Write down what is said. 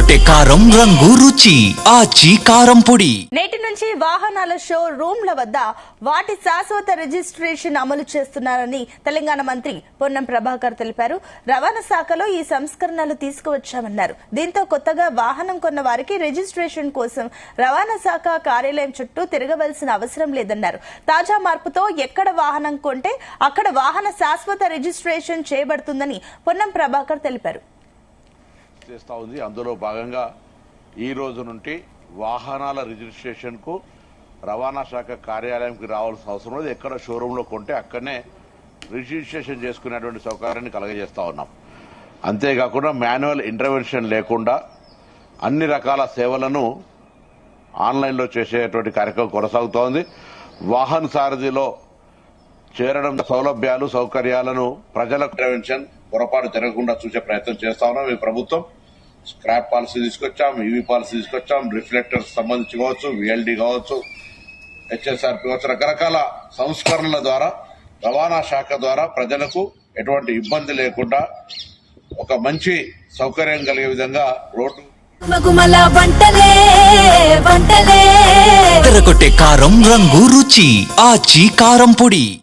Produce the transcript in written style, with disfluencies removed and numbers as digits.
ఎర్రగొట్టే కారం రంగు రుచి ఆచి కారం పొడి. నేటి నుంచి వాహనాల షో రూమ్ల వద్ద వాటి శాశ్వత రిజిస్ట్రేషన్ అమలు చేస్తున్నారని తెలంగాణ మంత్రి పొన్నం ప్రభాకర్ తెలిపారు. రవాణా శాఖలో ఈ సంస్కరణలు తీసుకువచ్చామన్నారు. దీంతో కొత్తగా వాహనం కొన్న వారికి రిజిస్ట్రేషన్ కోసం రవాణా శాఖ కార్యాలయం చుట్టూ తిరగవలసిన అవసరం లేదన్నారు. తాజా మార్పుతో ఎక్కడ వాహనం కొంటే అక్కడ వాహన శాశ్వత రిజిస్ట్రేషన్ చేయబడుతుందని పొన్నం ప్రభాకర్ తెలిపారు. అందులో భాగంగా ఈ రోజు నుండి వాహనాల రిజిస్ట్రేషన్ కు రవాణా శాఖ కార్యాలయంకి రావాల్సిన అవసరం లేదు. ఎక్కడ షోరూమ్ లో కొంటే అక్కడనే రిజిస్ట్రేషన్ చేసుకునేటువంటి సౌకర్యాన్ని కలగజేస్తా ఉన్నాం. అంతేకాకుండా మాన్యువల్ ఇంటర్వెన్షన్ లేకుండా అన్ని రకాల సేవలను ఆన్లైన్ లో చేసేటువంటి కార్యక్రమం కొనసాగుతోంది. వాహన సారథిలో చేరడం సౌలభ్యాలు సౌకర్యాలను ప్రజలకు ఇంటర్వెన్షన్ పొరపాటు జరగకుండా చూసే ప్రయత్నం చేస్తా ఉన్నాం. ఈ ప్రభుత్వం స్క్రాప్ పాలసీ తీసుకొచ్చాం, ఈవీ పాలసీ తీసుకొచ్చాం, రిఫ్లెక్టర్స్ సంబంధించి కావచ్చు, విఎల్డి కావచ్చు, హెచ్ఎస్ఆర్పి కావచ్చు, రకరకాల సంస్కరణల ద్వారా రవాణా శాఖ ద్వారా ప్రజలకు ఎటువంటి ఇబ్బంది లేకుండా ఒక మంచి సౌకర్యం కలిగే విధంగా రోడ్డు ఎర్రగొట్టే కారం రంగు రుచి ఆచి కారం పొడి.